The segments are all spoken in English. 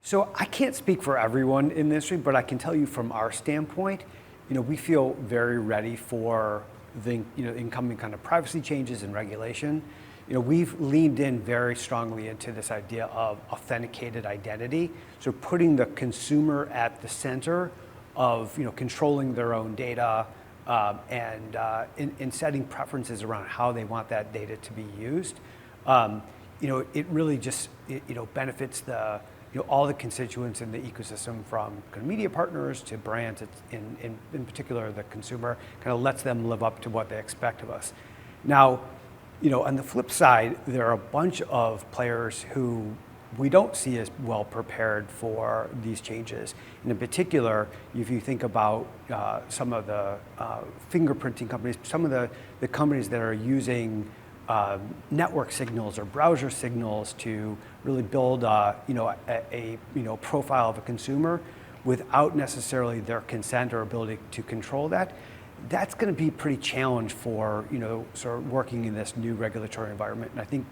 So I can't speak for everyone in the industry, but I can tell you from our standpoint, we feel very ready for the incoming kind of privacy changes and regulation. We've leaned in very strongly into this idea of authenticated identity. So putting the consumer at the center of controlling their own data and in setting preferences around how they want that data to be used. It really just benefits all the constituents in the ecosystem, from kind of media partners to brands. In particular, the consumer kind of lets them live up to what they expect of us. Now, on the flip side, there are a bunch of players who we don't see as well prepared for these changes. And in particular, if you think about some of the fingerprinting companies, some of the companies that are using network signals or browser signals to really build a profile of a consumer without necessarily their consent or ability to control that. That's going to be pretty challenged for sort of working in this new regulatory environment. And I think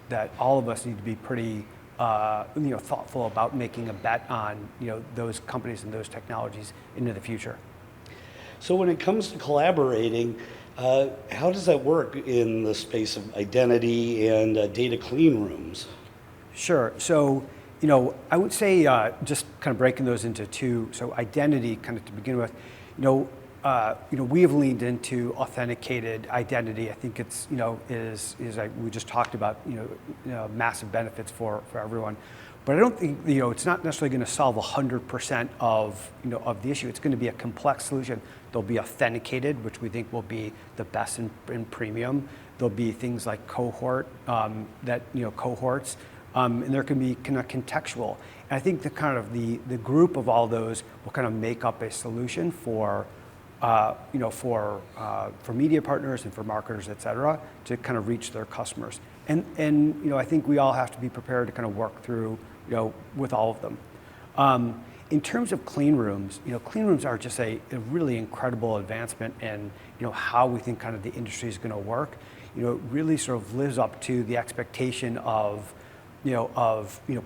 that all of us need to be pretty thoughtful about making a bet on those companies and those technologies into the future. So when it comes to collaborating, how does that work in the space of identity and data clean rooms? Sure. So, I would say just kind of breaking those into two. So identity, kind of to begin with, we have leaned into authenticated identity. I think it's is like we just talked about massive benefits for everyone. But I don't think it's not necessarily going to solve 100% of the issue. It's going to be a complex solution. There'll be authenticated, which we think will be the best in premium. There'll be things like cohorts, and there can be kind of contextual. And I think the group of all those will kind of make up a solution for media partners and for marketers, et cetera, to kind of reach their customers. And I think we all have to be prepared to kind of work through with all of them. In terms of clean rooms, clean rooms are just a really incredible advancement in how we think kind of the industry is going to work. It really sort of lives up to the expectation of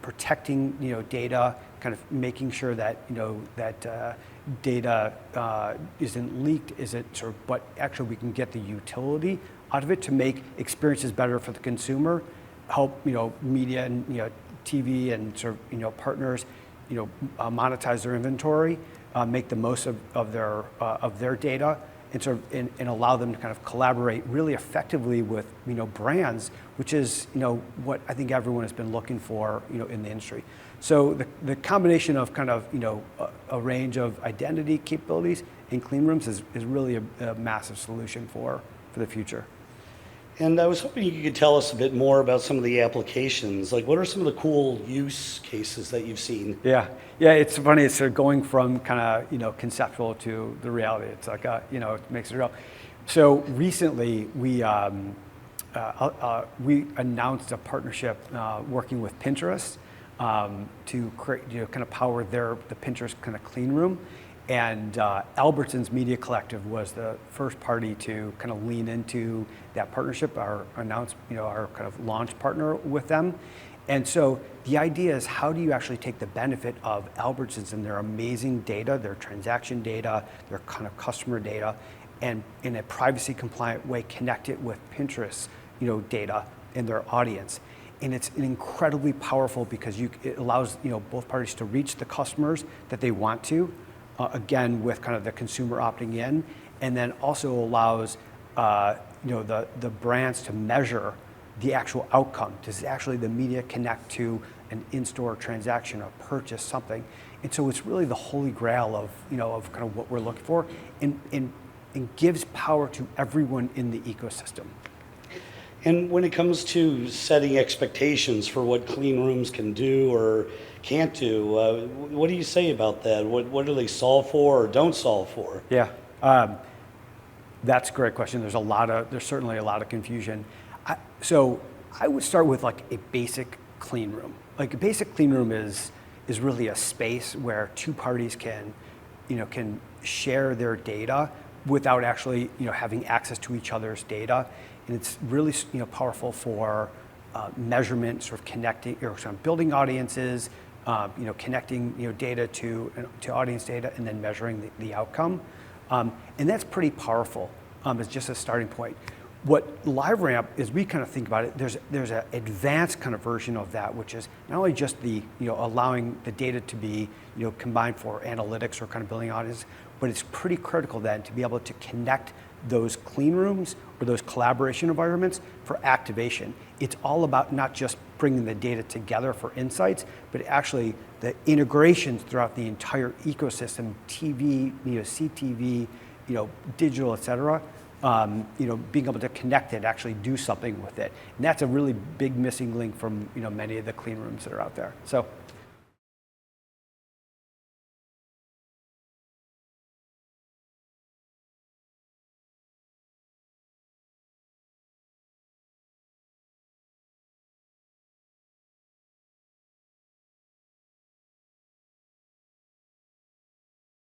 protecting data, kind of making sure that that data isn't leaked, but actually we can get the utility out of it to make experiences better for the consumer, help media and TV and sort of partners monetize their inventory, make the most of their data, and allow them to kind of collaborate really effectively with brands, which is what I think everyone has been looking for in the industry. So the combination of kind of a range of identity capabilities in clean rooms is really a massive solution for the future. And I was hoping you could tell us a bit more about some of the applications. Like, what are some of the cool use cases that you've seen? Yeah, it's funny. It's going from kind of conceptual to the reality. It's like it makes it real. So recently we announced a partnership working with Pinterest to create kind of power the Pinterest kind of clean room. And Albertsons Media Collective was the first party to kind of lean into that partnership, our kind of launch partner with them. And so the idea is, how do you actually take the benefit of Albertsons and their amazing data, their transaction data, their kind of customer data, and in a privacy compliant way connect it with Pinterest data and their audience. And it's incredibly powerful because it allows both parties to reach the customers that they want to, again with kind of the consumer opting in, and then also allows the brands to measure the actual outcome. Does actually the media connect to an in-store transaction or purchase something? And so it's really the holy grail of kind of what we're looking for, and gives power to everyone in the ecosystem. And when it comes to setting expectations for what clean rooms can do or can't do, what do you say about that? What do they solve for or don't solve for? Yeah, that's a great question. There's certainly a lot of confusion. So I would start with like a basic clean room. Like a basic clean room is really a space where two parties can share their data without actually having access to each other's data. And it's really powerful for measurement, sort of connecting or sort of building audiences, connecting data to audience data and then measuring the outcome. And that's pretty powerful as just a starting point. What LiveRamp is, we kind of think about it, there's an advanced kind of version of that, which is not only just the, allowing the data to be, combined for analytics or kind of building audience, but it's pretty critical then to be able to connect those clean rooms or those collaboration environments for activation. It's all about not just bringing the data together for insights, but actually the integrations throughout the entire ecosystem, TV, CTV, digital, et cetera, being able to connect it, actually do something with it. And that's a really big missing link from, many of the clean rooms that are out there. So